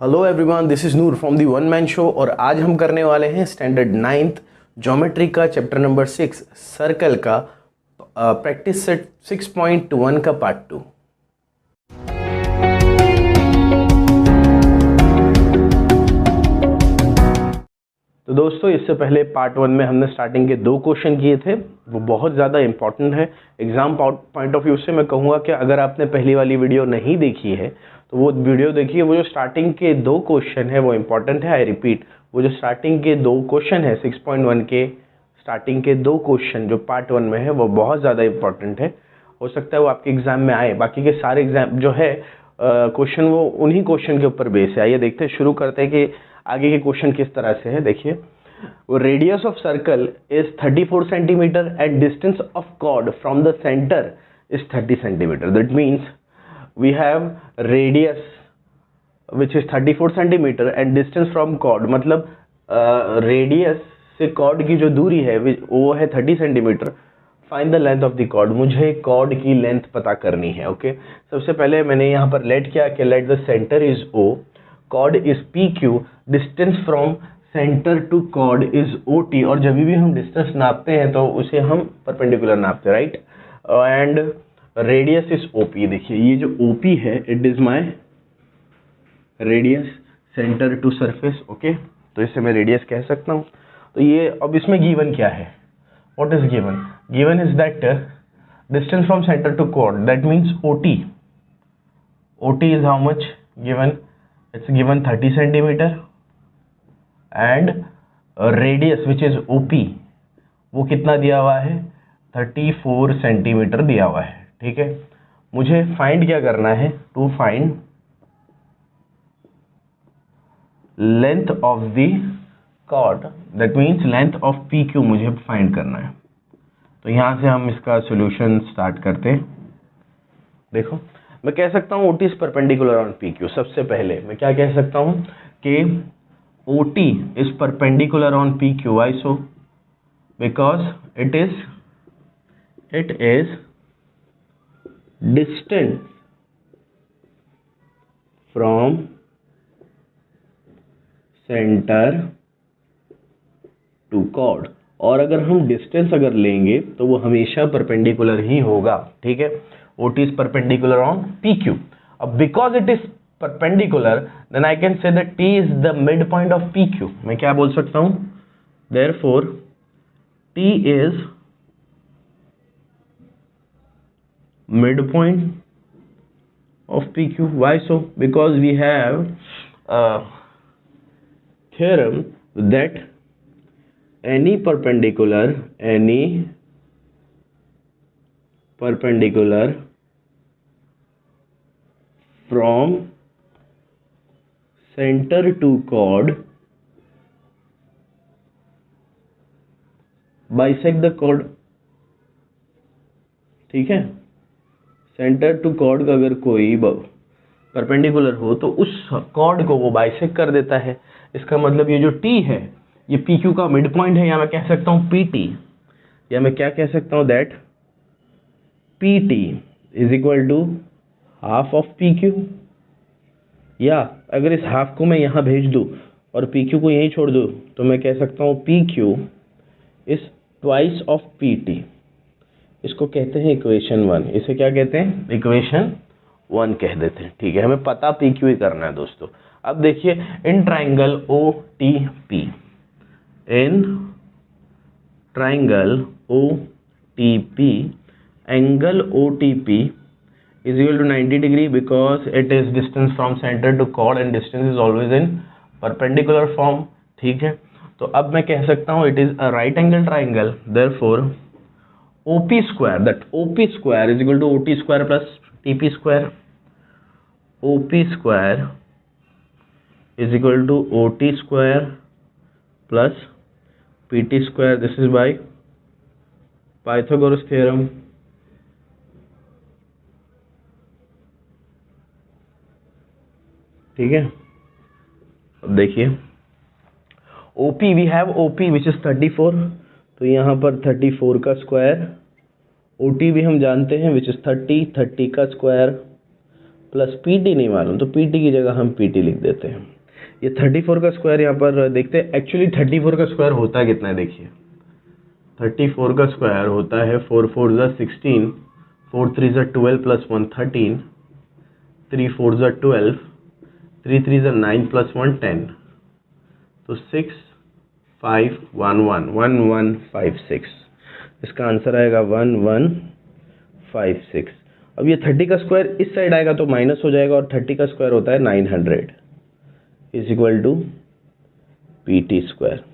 Hello everyone, this is Noor from the one man show. और आज हम करने वाले हैं स्टैंडर्ड 9th ज्योमेट्री का चैप्टर नंबर 6 सर्कल का प्रैक्टिस सेट 6.1 का पार्ट 2। तो दोस्तों, इससे पहले पार्ट 1 में हमने स्टार्टिंग के 2 क्वेश्चन किए थे, वो बहुत ज़्यादा इंपॉर्टेंट है एग्ज़ाम पॉइंट ऑफ व्यू से। मैं कहूँगा कि अगर आपने पहली वाली वीडियो नहीं देखी है तो वो वीडियो देखिए। वो जो स्टार्टिंग के 2 क्वेश्चन है वो इंपॉर्टेंट है। आई रिपीट, वो जो स्टार्टिंग के 2 क्वेश्चन है 6.1 के स्टार्टिंग के 2 क्वेश्चन जो पार्ट 1 में है वो बहुत ज़्यादा इंपॉर्टेंट है। हो सकता है वो आपके एग्ज़ाम में आए। बाकी के सारे एग्ज़ाम जो है क्वेश्चन वो उन्हीं क्वेश्चन के ऊपर बेस है। आइए देखते हैं, शुरू करते हैं कि आगे के क्वेश्चन किस तरह से है। देखिए, radius of circle is 34 centimetre and distance of chord from the centre is 30 centimetre. That means we have radius which is 34 centimetre and distance from chord, मतलब रेडियस से कॉर्ड की जो दूरी है वो है 30 centimetre. Find the length of the chord, मुझे chord की लेंथ पता करनी है। ओके, सबसे पहले मैंने यहाँ पर लेट किया कि let the centre is O, chord is P Q, distance from centre to chord is O T. और जब भी हम डिस्टेंस नापते हैं तो उसे हम परपेंडिकुलर नापते हैं, right. And radius is O P. देखिए, ये जो ओ पी है it is my radius centre to surface. Okay, तो इससे मैं रेडियस कह सकता हूँ। तो ये अब इसमें गिवन क्या है, what is given? Given is that distance from centre to chord, that means O T. O T is how much given? It's given 30 centimetre and radius which is O P वो कितना दिया हुआ है? 34 centimetre दिया हुआ है। ठीक है, मुझे फाइंड क्या करना है? To find length of the chord, that means length of P Q मुझे फाइंड करना है। तो यहां से हम इसका सॉल्यूशन स्टार्ट करते हैं। देखो, मैं कह सकता हूं OT is perpendicular on PQ। सबसे पहले मैं क्या कह सकता हूं कि OT is perpendicular on PQ. Why so? Because it is distance from center to chord। और अगर हम डिस्टेंस अगर लेंगे तो वो हमेशा परपेंडिकुलर ही होगा। ठीक है, OT is perpendicular on PQ। अब because it is perpendicular, then I can say that T is the midpoint of PQ। मैं क्या बोल सकता हूं? Therefore, T is midpoint of PQ। Why so? Because we have a theorem that any perpendicular from center to chord bisect the chord। ठीक है, centre to cord का अगर कोई परपेंडिकुलर हो तो उस कॉर्ड को वो बाइसेक्ट कर देता है। इसका मतलब ये जो T है ये PQ का मिड पॉइंट है, या मैं कह सकता हूँ PT, या मैं क्या कह सकता हूँ that PT is equal to half of PQ। या अगर इस हाफ को मैं यहाँ भेज दूँ और PQ को यहीं छोड़ दूँ तो मैं कह सकता हूँ PQ is twice of PT। इसको कहते हैं इक्वेशन 1। इसे क्या कहते हैं? इक्वेशन 1 कह देते हैं। ठीक है, हमें पता PQ ही करना है दोस्तों। अब देखिए, in triangle OTP, in triangle OTP, angle OTP is equal to 90 degree because it is distance from center to chord and distance is always in perpendicular form। ठीक है, तो अब मैं कह सकता हूँ it is a right angle triangle, therefore OP square, that OP square is equal to OT square plus TP square। OP square is equal to OT square plus PT square। This is by Pythagoras theorem। ठीक है, अब देखिए OP, we have OP which is 34, तो यहाँ पर 34 का square, OT भी हम जानते हैं विच इज 30 का स्क्वायर प्लस PT नहीं मालूम तो PT की जगह हम PT लिख देते हैं। ये 34 का स्क्वायर यहाँ पर देखते हैं। एक्चुअली 34 का स्क्वायर होता है कितना है, देखिए 34 का स्क्वायर होता है 4 4 ज़ा 16, 4 3 ज़ा 12 प्लस 1 13, 3 4 ज़ा 12, 3 3 ज़ा 9 प्लस 1 10, तो 6 5 1 1 1 1 5 6, इसका आंसर आएगा 1 1 5 6। अब ये 30 का स्क्वायर इस साइड आएगा तो माइनस हो जाएगा, और 30 का स्क्वायर होता है 900 is equal to PT square,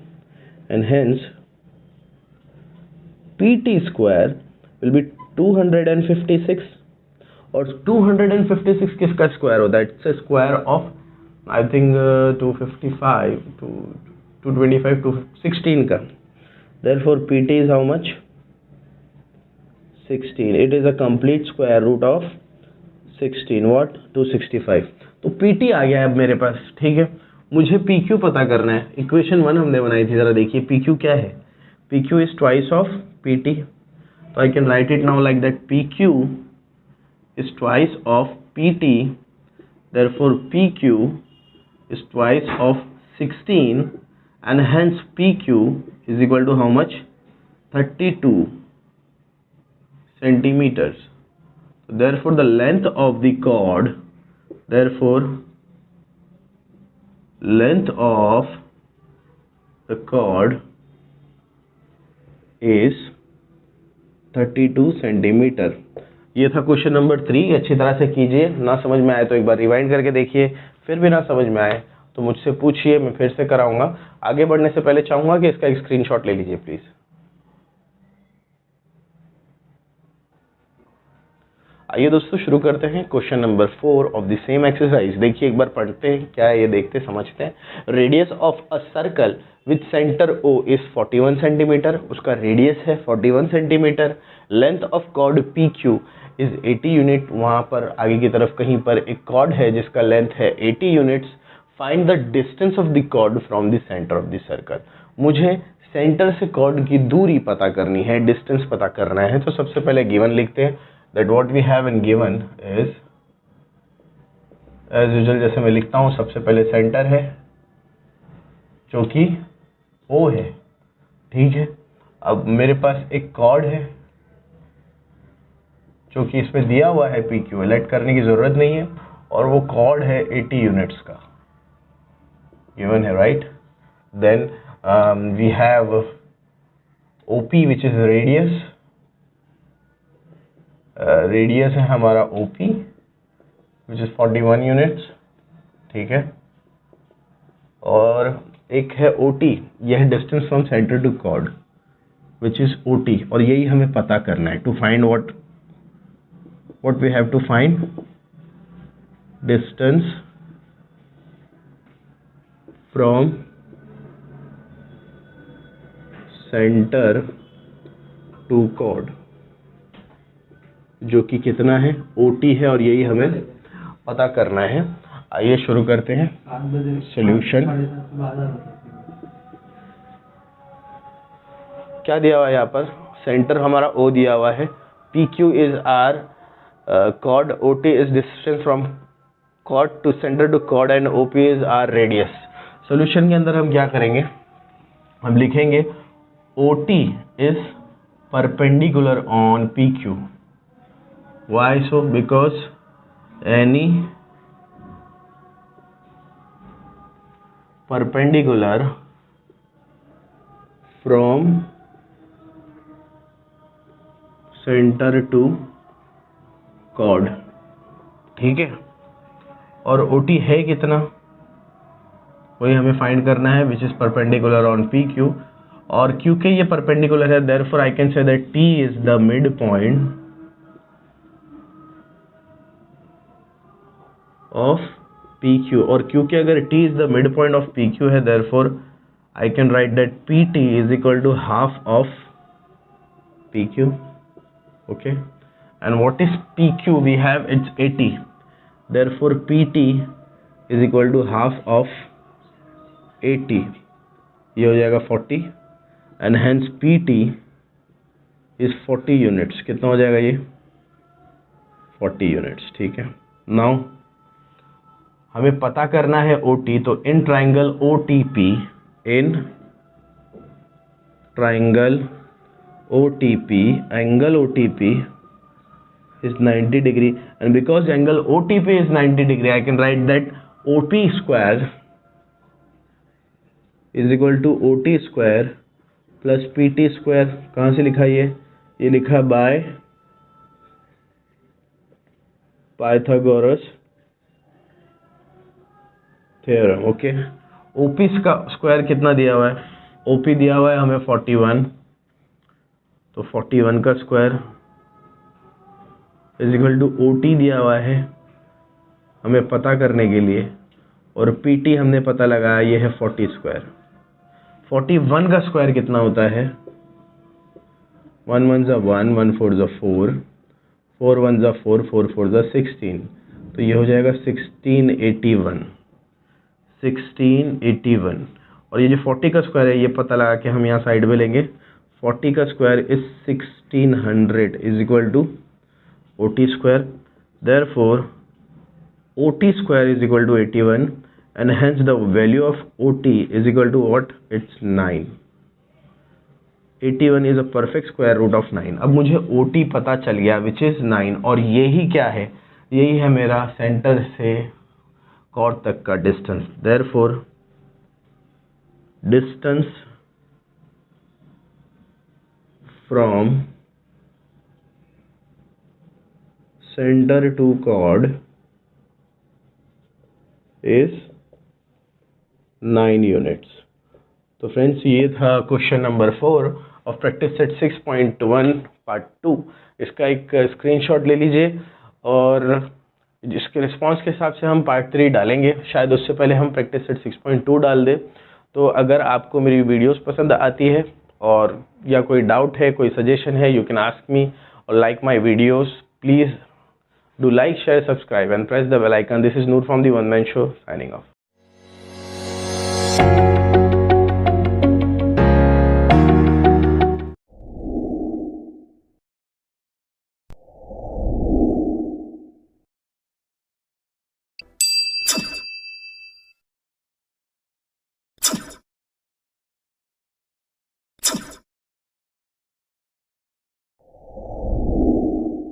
and hence PT square will be 256, और 256 किसका स्क्वायर होता है? It's square of I think 255 225 216 का। Therefore PT is how much? 16. It is a complete square root of 16. What? 265. तो PT आ गया है अब मेरे पास, ठीक है। मुझे PQ पता करना है। इक्वेशन 1 हमने बनाई थी, जरा देखिए PQ क्या है। PQ is twice of PT, तो I can write it now like that PQ is twice of PT, therefore PQ is twice of 16, and hence PQ is equal to how much? 32 centimeters. So therefore the length of the chord, therefore length of the chord is 32 centimetre. ये था question number 3। अच्छी तरह से कीजिए, ना समझ में आए तो एक बार रिवाइंड करके देखिए, फिर भी ना समझ में आए तो मुझसे पूछिए, मैं फिर से कराऊंगा। आगे बढ़ने से पहले चाहूंगा कि इसका एक स्क्रीनशॉट ले लीजिए प्लीज। आइए दोस्तों शुरू करते हैं question number 4 of the same exercise. देखिए एक बार पढ़ते हैं क्या है ये, देखते समझते हैं। Radius of a circle with centre O is 41 centimetre, उसका रेडियस है 41 centimetre. Length of chord PQ is 80 unit, वहां पर आगे की तरफ कहीं पर एक कॉर्ड है जिसका लेंथ है 80 units. Find the distance of the chord from the centre of the circle. मुझे सेंटर से कॉर्ड की दूरी पता करनी है, डिस्टेंस पता करना है। तो सबसे पहले गिवन लिखते हैं, that what we have in given is as usual, जैसे मैं लिखता हूं, सबसे पहले सेंटर है जो कि O है, ठीक है। अब मेरे पास एक कॉर्ड है जो कि इसमें दिया हुआ है PQ, लेट करने की जरूरत नहीं है, और वो कॉर्ड है 80 यूनिट्स का, गिवन है, right. Then we have OP which is radius, radius है हमारा OP विच इज 41 यूनिट्स, ठीक है। और एक है OT, यह है distance from centre to chord which is OT, और यही हमें पता करना है। To find what we have to find, distance from centre to chord, जो कि कितना है? OT है, और यही हमें पता करना है। आइए शुरू करते हैं सॉल्यूशन। क्या दिया हुआ है यहाँ पर? सेंटर हमारा O दिया हुआ है, PQ is our chord, OT is distance from chord to centre to chord, and OP is our radius. Solution के अंदर हम क्या करेंगे? हम लिखेंगे OT is perpendicular on PQ। Why so? Because any perpendicular from center to chord, ठीक है। और OT है कितना, वही हमें फाइंड करना है, which is perpendicular on PQ, और क्योंकि ये परपेंडिकुलर है, therefore I can say that T is the midpoint of PQ, और क्योंकि अगर T is the midpoint of PQ है, therefore I can write that PT is equal to half of PQ, okay। And what is PQ? We have it's 80, therefore PT is equal to half of 80, ये हो जाएगा 40, and hence PT is 40 units. कितना हो जाएगा ये? 40 units, ठीक है। Now हमें पता करना है OT, तो in triangle OTP, in triangle OTP, angle OTP is 90 degree, and because angle OTP is 90 degree, I can write that OP square is equal to OT square plus PT square. कहाँ से लिखा ये लिखा by Pythagoras theorem. Okay, OP का square कितना दिया हुआ है? OP दिया हुआ है हमें 41, तो 41 का square is equal to OT दिया हुआ है हमें पता करने के लिए, और PT हमने पता लगाया, ये है 40 स्क्वायर. 41 का स्क्वायर कितना होता है? 1 1 ज़ा 1, 1 4 ज़ा 4, 4 1 ज़ा 4, 4 4 ज़ा 16, तो ये हो जाएगा 1681. 1681. और ये जो 40 का स्क्वायर है, ये पता लगा के हम यहाँ साइड में लेंगे. 40 का square is 1600 is equal to OT square. Therefore, OT square is equal to 81, and hence the value of OT is equal to what? It's 9. 81 is a perfect square root of 9. अब मुझे OT पता चल गया, which is 9, और यही क्या है? यही है मेरा सेंटर से कॉर्ड तक का distance. Therefore, distance from centre to chord is 9 units. तो फ्रेंड्स, ये था question number 4 of practice set 6.1 part 2. इसका एक स्क्रीनशॉट ले लीजिए, और जिसके रिस्पांस के हिसाब से हम पार्ट 3 डालेंगे. शायद उससे पहले हम प्रैक्टिस सेट 6.2 डाल दें. तो अगर आपको मेरी वीडियोस पसंद आती है और या कोई डाउट है, कोई सजेशन है, यू कैन आस्क मी और like my videos. Please do like, share, subscribe and press the bell icon. This is Noor from the One Man Show, signing off.